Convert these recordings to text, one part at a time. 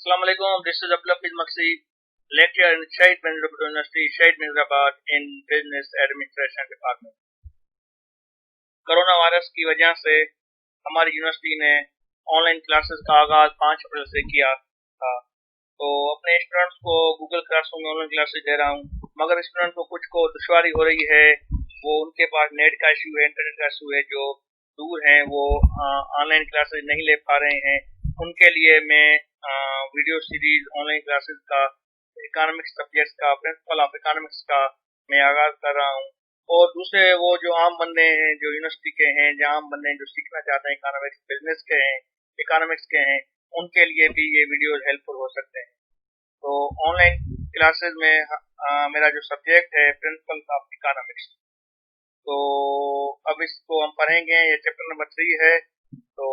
Assalamu alaikum. This is Abdul Hafiz Maksi, lecturer in Shahid Benazir University, Shahid Mizrabad in Business Administration Department. Corona virus की वजह से हमारी university ने online classes का आगाज 5 अप्रैल से किया था। तो अपने स्टूडेंट्स को गूगल क्लासरूम में ऑनलाइन क्लासेस दे रहा हूँ, मगर स्टूडेंट को कुछ को दुश्वारी हो रही है। वो उनके पास नेट का इशू है, इंटरनेट का इशू है, जो दूर हैं वो ऑनलाइन क्लासेस नहीं ले पा रहे हैं। उनके लिए मैं वीडियो सीरीज ऑनलाइन क्लासेस का इकोनॉमिक्स सब्जेक्ट्स का प्रिंसिपल ऑफ इकोनॉमिक्स का मैं आगाज कर रहा हूँ। और दूसरे वो जो आम बंदे हैं, जो यूनिवर्सिटी के हैं, जो आम बंदे हैं जो सीखना चाहते हैं इकोनॉमिक्स, बिजनेस के हैं, इकोनॉमिक्स के हैं, उनके लिए भी ये वीडियोज हेल्पफुल हो सकते हैं। तो ऑनलाइन क्लासेस में मेरा जो सब्जेक्ट है प्रिंसिपल ऑफ इकोनॉमिक्स, तो अब इसको हम पढ़ेंगे। ये चैप्टर नंबर 3 है। तो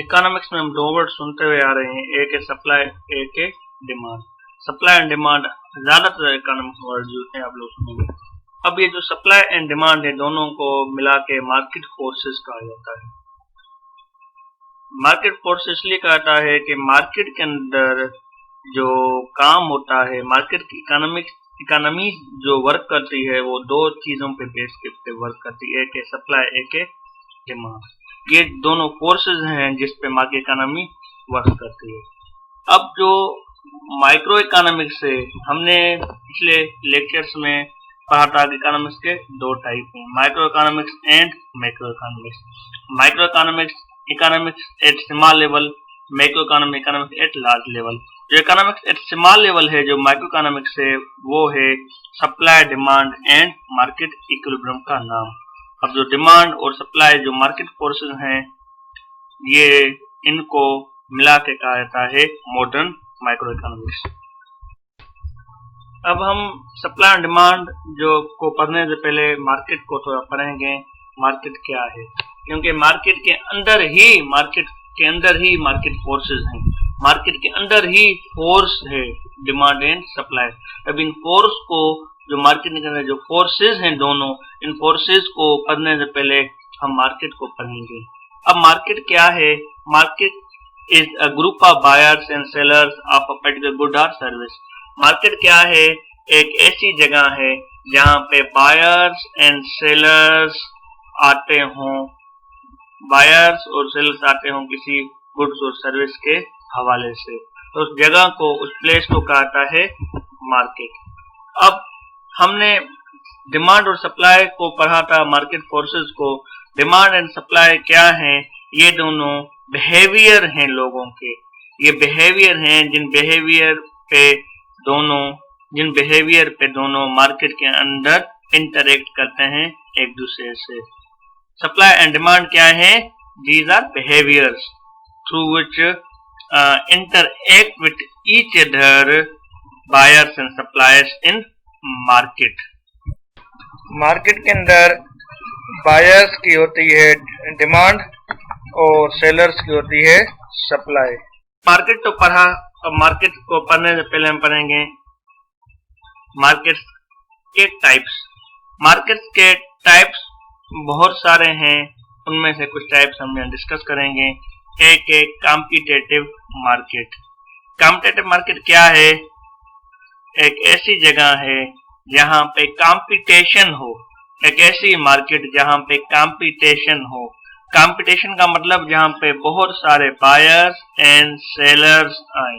इकोनॉमिक्स में हम दो वर्ड सुनते हुए आ रहे हैं, एक है सप्लाई, एक है डिमांड। सप्लाई एंड डिमांड ज्यादातर इकोनॉमिक्स वर्ड यूज हैं, आप लोग सुनेंगे। अब ये जो सप्लाई एंड डिमांड है, दोनों को मिला के मार्केट फोर्सेस कहा जाता है। मार्केट फोर्स इसलिए कहा जाता है कि मार्केट के अंदर जो काम होता है, मार्केट की इकोनॉमी जो वर्क करती है, वो दो चीजों पे बेस पे वर्क करती है, एक है सप्लाई, एक है डिमांड। ये दोनों फोर्सेस हैं जिस पे मार्केट इकोनॉमी वर्क करती है। अब जो माइक्रो इकोनॉमिक्स है, हमने पिछले लेक्चर्स में पढ़ा था कि इकोनॉमिक्स के दो टाइप हैं, micro economics and macro economics. Micro economics eight small level, macro economics at large level. जो इकोनॉमिक्स एट स्मॉल लेवल है, जो माइक्रो इकोनॉमिक्स है, वो है supply, demand and market equilibrium का नाम। अब जो डिमांड और सप्लाई जो मार्केट फोर्सेस हैं, ये इनको मिला के कहा जाता है मॉडर्न माइक्रो इकोनॉमिक्स। अब हम सप्लाई एंड डिमांड जो को पढ़ने से पहले मार्केट को थोड़ा पढ़ेंगे। मार्केट क्या है, क्योंकि मार्केट के अंदर ही मार्केट फोर्सेस हैं, मार्केट के अंदर ही फोर्स है डिमांड एंड सप्लाई। अब इन फोर्स को, जो मार्केट के अंदर जो फोर्सेस हैं दोनों, इन फोर्सेस को पढ़ने से पहले हम मार्केट को पढ़ेंगे। अब मार्केट क्या है? Market is a group of buyers and sellers of a particular good और सर्विस। मार्केट क्या है? एक ऐसी जगह है जहाँ पे बायर्स एंड सेलर्स आते हों, बायर्स और सेलर्स आते हों किसी गुड्स और सर्विस के हवाले से, तो उस जगह को, उस प्लेस को कहता है मार्केट। अब हमने डिमांड और सप्लाई को पढ़ा था, मार्केट फोर्सेस को। डिमांड एंड सप्लाई क्या है? ये दोनों बिहेवियर हैं लोगों के। ये बिहेवियर हैं जिन बिहेवियर पे दोनों मार्केट के अंदर इंटरेक्ट करते हैं एक दूसरे से। सप्लाई एंड डिमांड क्या है? These are behaviours through which interact with each other buyers and suppliers in market। Market के अंदर बायर्स की होती है डिमांड और सेलर्स की होती है सप्लाई। मार्केट तो पढ़ा, अब मार्केट को पढ़ने से पहले हम पढ़ेंगे मार्केट के टाइप्स। मार्केट के टाइप्स बहुत सारे हैं, उनमें से कुछ टाइप्स हम डिस्कस करेंगे। एक है कॉम्पिटिटिव मार्केट। कॉम्पिटिटिव मार्केट क्या है? एक ऐसी जगह है जहां पे कंपटीशन हो, एक ऐसी मार्केट जहां पे कंपटीशन हो। कंपटीशन का मतलब जहां पे बहुत सारे बायर्स एंड सेलर्स आए।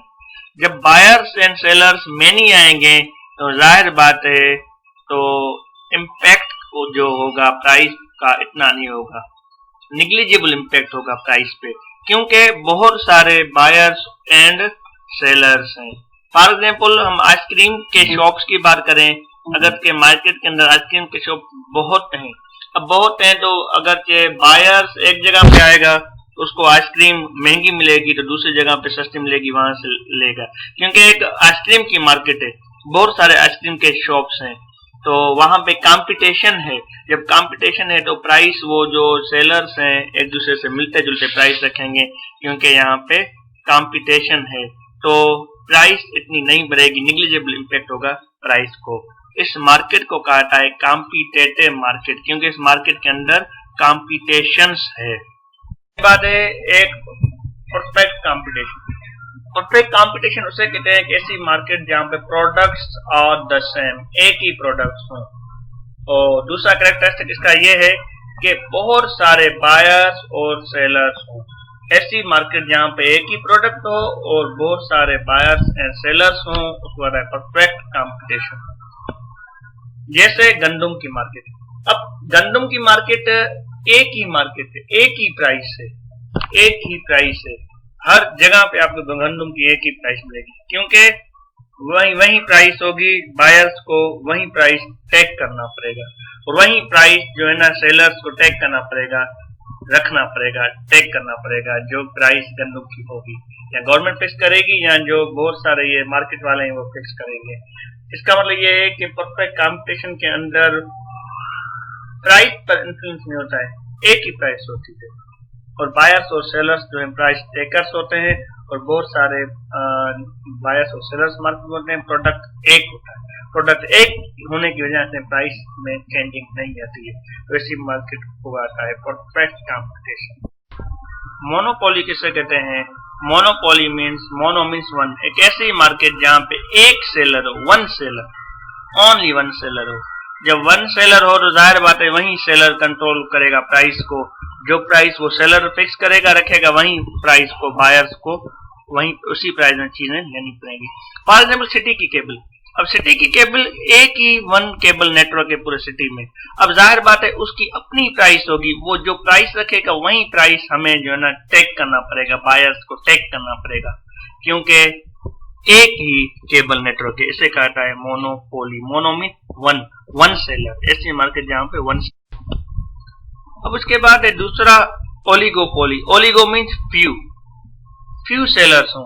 जब बायर्स एंड सेलर्स मेनी आएंगे तो जाहिर बात है, तो इम्पैक्ट को जो होगा प्राइस का इतना नहीं होगा, निग्लिजिबल इम्पैक्ट होगा प्राइस पे, क्योंकि बहुत सारे बायर्स एंड सेलर्स हैं। फॉर एग्जाम्पल, हम आइसक्रीम के शॉप्स की बात करें, अगर के मार्केट के अंदर आइसक्रीम के शॉप बहुत हैं। अब बहुत हैं तो अगर के बायर्स एक जगह पे आएगा तो उसको आइसक्रीम महंगी मिलेगी, तो दूसरी जगह पे सस्ती मिलेगी, वहां से लेगा, क्योंकि एक आइसक्रीम की मार्केट है, बहुत सारे आइसक्रीम के शॉप्स हैं, तो वहां पे कंपटीशन है। जब कंपटीशन है तो प्राइस, वो जो सेलर्स हैं एक दूसरे से मिलते जुलते प्राइस रखेंगे, क्योंकि यहाँ पे कंपटीशन है, तो प्राइस इतनी नहीं बढ़ेगी, निग्लिजिबल इम्पैक्ट होगा प्राइस को। इस मार्केट को कहता है कॉम्पिटिटिव मार्केट, क्योंकि इस मार्केट के अंदर कॉम्पिटिशन्स है। बाद है एक परफेक्ट कंपटीशन। परफेक्ट कंपटीशन उसे कहते हैं कि ऐसी मार्केट जहाँ पे प्रोडक्ट्स आर द सेम, एक ही प्रोडक्ट्स हों। और दूसरा कैरेक्टरिस्टिक इसका ये है कि बहुत सारे बायर्स और सेलर्स हों। ऐसी मार्केट जहाँ पे एक ही प्रोडक्ट हो और बहुत सारे बायर्स एंड सेलर्स हों, उसको कहता है परफेक्ट कंपटीशन। जैसे गंदम की मार्केट, अब गंदम की मार्केट एक ही मार्केट है, एक ही प्राइस है, एक ही प्राइस है। हर जगह पे आपको गंदम की एक ही प्राइस मिलेगी, क्योंकि वही प्राइस होगी, बायर्स को वही प्राइस टैग करना पड़ेगा और वही प्राइस जो है ना सेलर्स को टैग करना पड़ेगा, रखना पड़ेगा, टैग करना पड़ेगा। जो प्राइस गंदम की होगी या गवर्नमेंट फिक्स करेगी या जो बहुत सारे ये मार्केट वाले हैं वो फिक्स करेंगे। इसका मतलब ये है कि परफेक्ट कंपटीशन के अंदर प्राइस पर इन्फ्लुएंस नहीं होता है, एक ही प्राइस होती है और बायर्स और सेलर्स जो है प्राइस टेकर्स होते हैं और बहुत सारे बायर्स और सेलर्स मार्केट होते हैं। प्रोडक्ट एक होता है, प्रोडक्ट एक होने की वजह से प्राइस में चेंजिंग नहीं आती है, तो ऐसी मार्केट को आता है परफेक्ट कंपटीशन। मोनोपोली किसे कहते हैं? Monopoly means, mono means one, एक ऐसी मार्केट जहाँ पे एक सेलर हो, one seller, only one seller हो। जब वन सेलर हो तो जाहिर बात है वही सेलर कंट्रोल करेगा प्राइस को, जो प्राइस वो सेलर फिक्स करेगा रखेगा, वही प्राइस को बायर्स को वही उसी प्राइस में चीजें लेनी पड़ेंगी। फॉर एग्जाम्पल सिटी की केबल, अब सिटी की केबल एक ही वन केबल नेटवर्क है पूरे सिटी में, अब जाहिर बात है उसकी अपनी प्राइस होगी, वो जो प्राइस रखेगा वही प्राइस हमें जो है ना टैग करना पड़ेगा, बायर्स को टैग करना पड़ेगा, क्योंकि एक ही केबल नेटवर्क है। इसे कहता है monopoly. Mono mean one, one seller, ऐसी मार्केट जहां पे वन। अब उसके बाद है दूसरा oligopoly. Oligo means few, few sellers हो।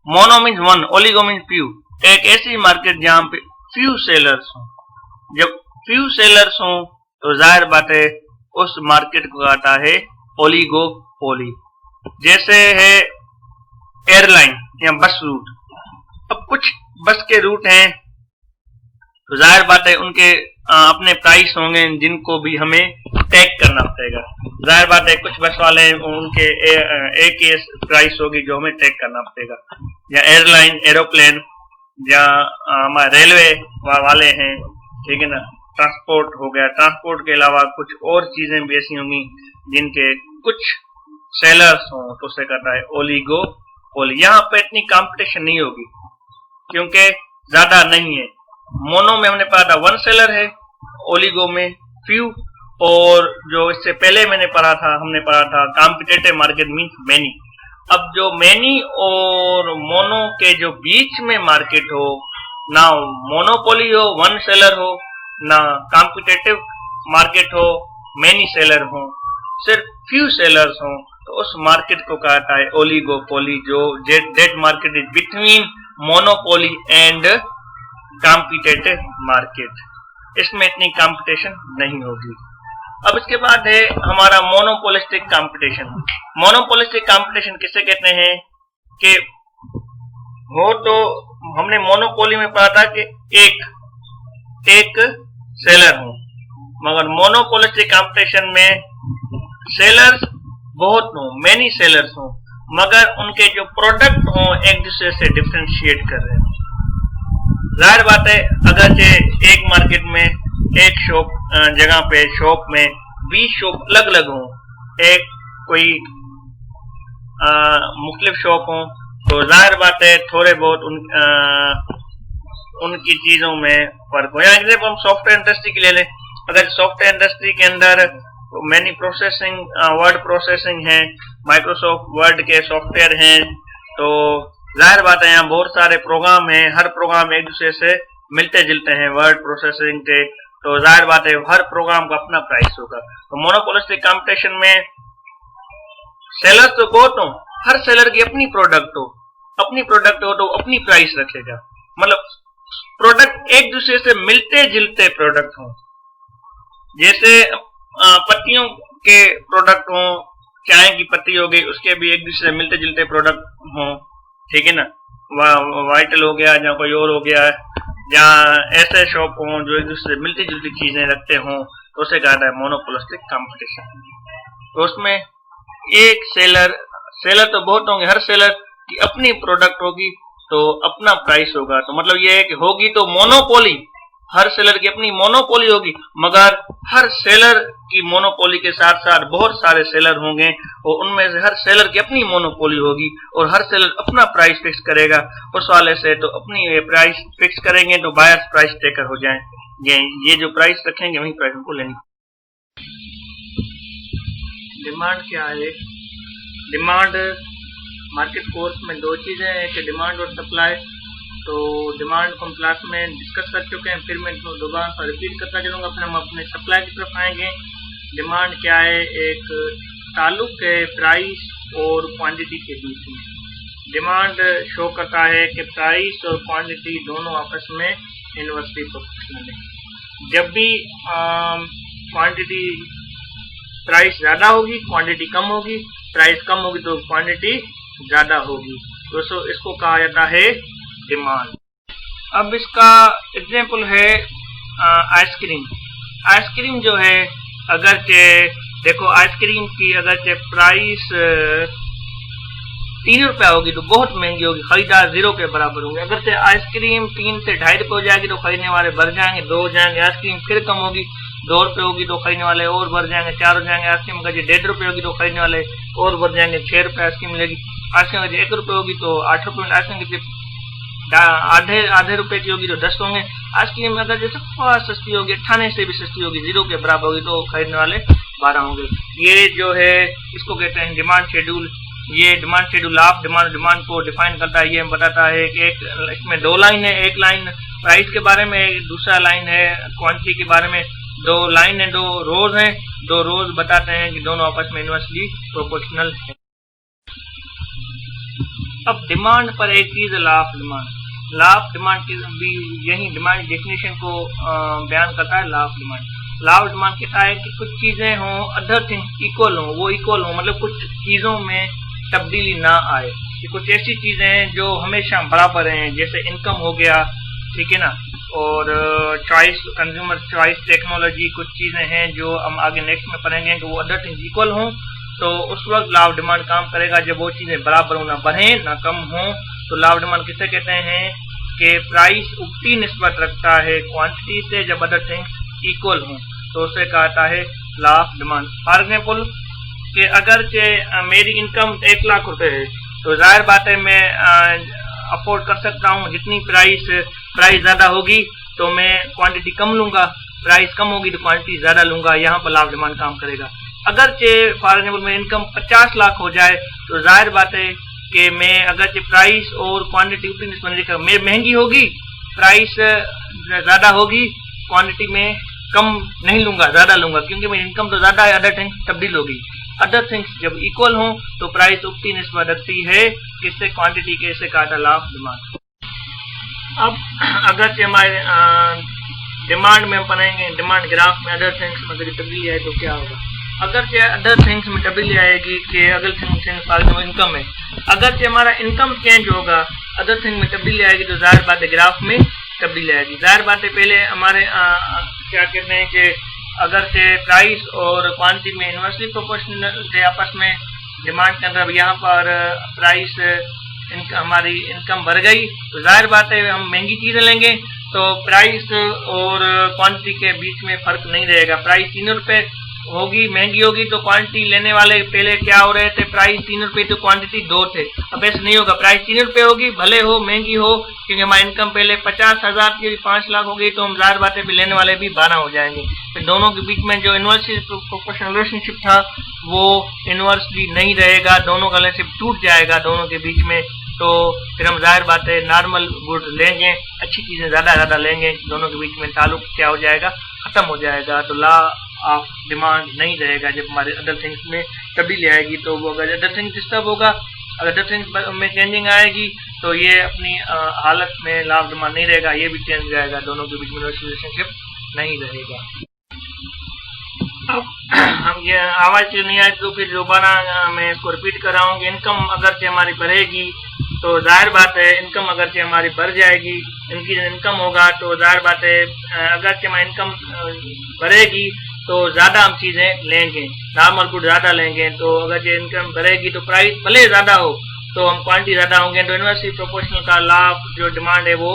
Mono means one, oligo means few, एक ऐसी मार्केट जहां पे फ्यू सेलर्स हो। जब फ्यू सेलर्स हो तो जाहिर बात है उस मार्केट को कहता है ओलिगोपोली। जैसे है एयरलाइन या बस रूट, अब कुछ बस के रूट हैं तो जाहिर बात है उनके अपने प्राइस होंगे जिनको भी हमें टैग करना पड़ेगा। जाहिर बात है कुछ बस वाले उनके एक ही प्राइस होगी जो हमें टैग करना पड़ेगा। या एयरलाइन, एरोप्लेन, या हमारे रेलवे वाले हैं, ठीक है ना, ट्रांसपोर्ट हो गया। ट्रांसपोर्ट के अलावा कुछ और चीजें भी ऐसी होंगी जिनके कुछ सेलर्स हों तो उसे कहता है ओलिगोपोली। यहाँ पे इतनी कंपटीशन नहीं होगी क्योंकि ज्यादा नहीं है। मोनो में हमने पढ़ा था वन सेलर है, ओलिगो में फ्यू, और जो इससे पहले हमने पढ़ा था कॉम्पिटिटिव मार्केट मीन्स मैनी। अब जो मैनी और मोनो के जो बीच में मार्केट हो, ना मोनोपोली हो, वन सेलर हो, ना कॉम्पिटिटिव मार्केट हो, मैनी सेलर हो, सिर्फ फ्यू सेलर्स हो, तो उस मार्केट को कहता है ओलिगोपोली। जो that market is between monopoly and competitive market, इसमें इतनी कंपटीशन नहीं होगी। अब इसके बाद है हमारा मोनोपोलिस्टिक कंपटीशन। मोनोपोलिस्टिक कंपटीशन किसे कहते हैं कि हो तो हमने मोनोपोली में पढ़ा था कि एक सेलर हो, मगर मोनोपोलिस्टिक कंपटीशन में सेलर्स बहुत हो, मेनी सेलर्स हो, मगर उनके जो प्रोडक्ट हो एक दूसरे से डिफरेंशिएट कर रहे हैं। जाहिर बात है अगर एक मार्केट में एक जगह पे शॉप में 20 शॉप अलग अलग हो, एक कोई मुख्तलिफ शॉप हो, तो जाहिर बात है थोड़े बहुत उनकी चीजों में फर्क हो। या हम सॉफ्टवेयर इंडस्ट्री की ले लें, अगर सॉफ्टवेयर इंडस्ट्री के अंदर मैनी प्रोसेसिंग, वर्ड प्रोसेसिंग है, माइक्रोसॉफ्ट वर्ड के सॉफ्टवेयर हैं, तो जाहिर बात है यहाँ बहुत सारे प्रोग्राम हैं, हर प्रोग्राम एक दूसरे से मिलते जुलते हैं वर्ड प्रोसेसिंग के, तो जाहिर बात है हर प्रोग्राम का अपना प्राइस होगा। तो मोनोपोलिस्टिक कंपटीशन में सेलर तो बहुत हो, हर सेलर की अपनी प्रोडक्ट हो तो अपनी प्राइस रखेगा, मतलब प्रोडक्ट एक दूसरे से मिलते जुलते प्रोडक्ट हो। जैसे पत्तियों के प्रोडक्ट हो, चाय की पत्ती हो गई, उसके भी एक दूसरे से मिलते जुलते प्रोडक्ट हो, ठीक है ना, वाइटल हो गया या कोई और हो गया, जहाँ ऐसे शॉप हो जो एक दूसरे से मिलती जुलती चीजें रखते हो, तो उसे कहता है मोनोपोलिस्टिक कंपटीशन। तो उसमें एक सेलर सेलर तो बहुत होंगे, हर सेलर की अपनी प्रोडक्ट होगी तो अपना प्राइस होगा। तो मतलब ये है कि होगी तो मोनोपोली, हर सेलर की अपनी मोनोपोली होगी, मगर हर सेलर की मोनोपोली के साथ साथ बहुत सारे सेलर होंगे और उनमें से हर सेलर की अपनी मोनोपोली होगी और हर सेलर अपना प्राइस फिक्स करेगा। उस वाले से तो अपनी प्राइस फिक्स करेंगे तो बायर्स प्राइस टेकर हो जाएंगे, ये जो प्राइस रखेंगे वही प्राइस उनको लेनी। डिमांड क्या है? डिमांड मार्केट फोर्स में दो चीजें हैं, एक डिमांड और सप्लाई। तो डिमांड को हम क्लास में डिस्कस कर चुके हैं, फिर मैं दोबारा रिपीट करता चलूंगा, फिर हम अपने सप्लाई की तरफ आएंगे। डिमांड क्या है? एक ताल्लुक है प्राइस और क्वांटिटी के बीच में। डिमांड शो करता है कि प्राइस और क्वांटिटी दोनों आपस में इनवर्सली प्रोपोर्शनल है। जब भी क्वांटिटी प्राइस ज्यादा होगी क्वांटिटी कम होगी, प्राइस कम होगी तो क्वांटिटी ज्यादा होगी, तो इसको कहा जाता है डिमांड। अब इसका एग्जाम्पल है आइसक्रीम। आइसक्रीम जो है अगरचे देखो आइसक्रीम की अगरचे प्राइस 3 रुपया होगी तो बहुत महंगी होगी, खरीदार 0 के बराबर होंगे। अगर से आइसक्रीम 3 से 2.5 रुपये हो जाएगी तो खरीदने वाले बढ़ जाएंगे, 2 हो जाएंगे। आइसक्रीम फिर कम होगी, 2 रुपये होगी तो खरीदने वाले और बढ़ जाएंगे, 4 हो जाएंगे। आइसक्रीम अगर 1.5 रुपये होगी तो खरीदने वाले और बढ़ जाएंगे, 6 रुपये आइसक्रीम मिलेगी। आइसक्रीम अगर 1 रुपये होगी तो 8 रुपये, आइसक्रीम आधे रुपए की होगी तो 10 होंगे। आइसक्रीम अगर जैसे सस्ती होगी, 98 से भी सस्ती होगी, 0 के बराबर होगी तो खरीदने वाले 12 होंगे। ये जो है इसको कहते हैं डिमांड शेड्यूल। ये डिमांड शेड्यूल ऑफ डिमांड को डिफाइन करता है। ये बताता है कि एक इसमें 2 लाइन है, एक लाइन प्राइस के बारे में, दूसरा लाइन है क्वांटिटी के बारे में। 2 लाइन है, 2 रोज है, 2 रोज बताते हैं कि दोनों आपस में इनवर्सली प्रोपोर्शनल है। अब डिमांड पर एक चीज law of demand. Law of demand की भी यही डिमांड डेफिनेशन को बयान करता है। लॉ ऑफ डिमांड कहता है कि कुछ चीजें हों, अदर थिंग्स इक्वल हों, वो इक्वल हों, मतलब कुछ चीजों में तब्दीली ना आए। कि कुछ ऐसी चीजें हैं जो हमेशा बराबर हैं, जैसे इनकम हो गया, ठीक है ना, और चॉइस, कंज्यूमर चॉइस टेक्नोलॉजी, कुछ चीजें हैं जो हम आगे नेक्स्ट में पढ़ेंगे कि वो अदर थिंग्स इक्वल हों, तो उस वक्त लॉ ऑफ डिमांड काम करेगा जब वो चीजें बराबर हो, ना बढ़े ना कम हो। तो लॉ ऑफ डिमांड किसे कहते हैं कि प्राइस उल्टी निस्बत रखता है क्वांटिटी से जब अदर थिंग्स इक्वल हों, तो उसे कहता है law of demand. For example कि अगर मेरी इनकम 1 लाख रुपए है तो जाहिर बात है मैं अफोर्ड कर सकता हूँ, जितनी प्राइस ज्यादा होगी तो मैं क्वांटिटी कम लूंगा, प्राइस कम होगी तो क्वांटिटी ज्यादा लूंगा। यहाँ पर लॉ ऑफ डिमांड काम करेगा। अगर फॉर एग्जाम्पल मेरी इनकम 50 लाख हो जाए तो जाहिर बात है कि मैं अगर प्राइस और क्वांटिटी उतनी निस्बत में महंगी होगी, प्राइस ज्यादा होगी, क्वांटिटी में कम नहीं लूंगा, ज्यादा लूंगा, क्योंकि मेरी इनकम तो ज्यादा है, अदर थिंग्स तब्दील होगी। अदर थिंग्स जब इक्वल हो तो प्राइस उतनी निस्बत रखती है किससे? क्वांटिटी के। इसे कहा था लॉ ऑफ डिमांड। अब अगर हमारे डिमांड में पढ़ेंगे, डिमांड ग्राफ में अदर थिंग्स में अगर तब्दीली आए तो क्या होगा? अगर अदर थिंग्स में तब्दीली आएगी कि अगर थिंग्स इनकम है, अगर हमारा इनकम चेंज होगा, अदर थिंग में तब्दीली आएगी तो जाहिर बात है ग्राफ में तब्दीली आएगी। जाहिर बात है पहले हमारे क्या कहते हैं कि अगर प्राइस और क्वांटिटी में इनवर्सली प्रोपोर्शनल थे आपस में डिमांड के अंदर, यहाँ पर प्राइस हमारी इनकम बढ़ गई तो जाहिर बात है हम महंगी चीजें लेंगे तो प्राइस और क्वांटिटी के बीच में फर्क नहीं रहेगा। प्राइस 3 रुपए होगी, महंगी होगी तो क्वांटिटी लेने वाले पहले क्या हो रहे थे, प्राइस 3 रुपए तो क्वांटिटी 2 थे। अब ऐसा नहीं होगा, प्राइस 3 रुपए होगी, भले हो महंगी हो, क्योंकि हमारी इनकम पहले 50,000 की 5 लाख हो गई तो हम जाहिर बातें भी लेने वाले भी 12 हो जाएंगे। फिर दोनों के बीच में जो इनवर्सली प्रोपोर्शनल रिलेशनशिप था वो इनवर्सली नहीं रहेगा, दोनों का रिलेशनशिप टूट जाएगा दोनों के बीच में। तो फिर हम जाहिर बात है नॉर्मल गुड लेंगे, अच्छी चीजें ज्यादा लेंगे, दोनों के बीच में ताल्लुक क्या हो जाएगा, खत्म हो जाएगा। तो लॉ ऑफ डिमांड नहीं रहेगा जब हमारे अदर थिंग्स में तब्दीली आएगी। तो वो अगर अदर थिंग्स डिस्टर्ब होगा, अगर अदर थिंग्स में चेंजिंग आएगी तो ये अपनी हालत में लॉ ऑफ डिमांड नहीं रहेगा, ये भी चेंज हो जाएगा, दोनों के बीच में रिलेशनशिप नहीं रहेगा। अब हम ये आवाज नहीं आई तो फिर दोबारा मैं इसको रिपीट कर रहा हूँ कि इनकम अगर से हमारी बढ़ेगी तो जाहिर बात है इनकम अगर से हमारी बढ़ जाएगी, इनकी इनकम होगा तो जाहिर बात है अगर से हमारी इनकम बढ़ेगी तो ज़्यादा हम चीज़ें लेंगे, नॉर्मल गुड ज़्यादा लेंगे। तो अगर जो इनकम बढ़ेगी तो प्राइस भले ज़्यादा हो तो हम क्वांटिटी ज़्यादा होंगे, तो इन्वर्सली प्रोपोर्शनल का लॉ जो डिमांड है वो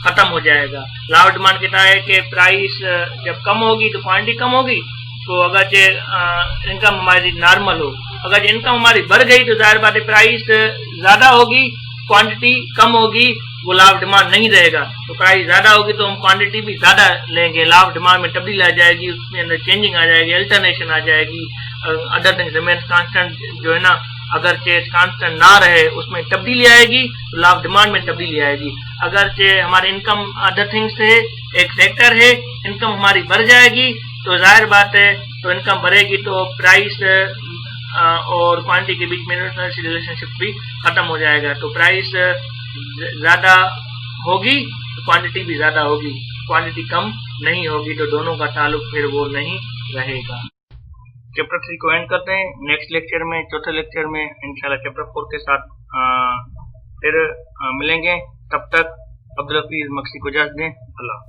खत्म हो जाएगा। लॉ ऑफ डिमांड कहता है कि प्राइस जब कम होगी तो क्वांटिटी कम होगी। तो अगर जो इनकम हमारी नॉर्मल हो, अगर इनकम हमारी बढ़ गई तो जाहिर बात है प्राइस ज़्यादा होगी, क्वांटिटी कम होगी, वो लॉ ऑफ डिमांड नहीं रहेगा। तो प्राइस ज़्यादा होगी तो हम क्वांटिटी भी ज़्यादा लेंगे, लॉ ऑफ डिमांड में तब्दीली आ जाएगी, उसमें अंदर चेंजिंग आ जाएगी, अल्टरनेशन आ जाएगी। अदर थिंग्स रिमेन कांस्टेंट जो है ना, अगर चेज कांस्टेंट ना रहे उसमें तब्दीली आएगी, तो लॉ ऑफ डिमांड में तब्दीली आएगी। अगर चे हमारे इनकम अदर थिंग्स से एक फैक्टर है, इनकम हमारी बढ़ जाएगी तो जाहिर बात है तो इनकम बढ़ेगी तो प्राइस और क्वांटिटी के बीच में रिलेशनशिप भी खत्म हो जाएगा। तो प्राइस ज़्यादा होगी तो क्वांटिटी भी ज़्यादा होगी, क्वांटिटी कम नहीं होगी, तो दोनों का ताल्लुक फिर वो नहीं रहेगा। चैप्टर 3 को एंड करते हैं। नेक्स्ट लेक्चर में, चौथे लेक्चर में इंशाल्लाह चैप्टर 4 के साथ फिर मिलेंगे। तब तक अब्दुल हफीज मक्सी को इजाज़त दें। अल्लाह।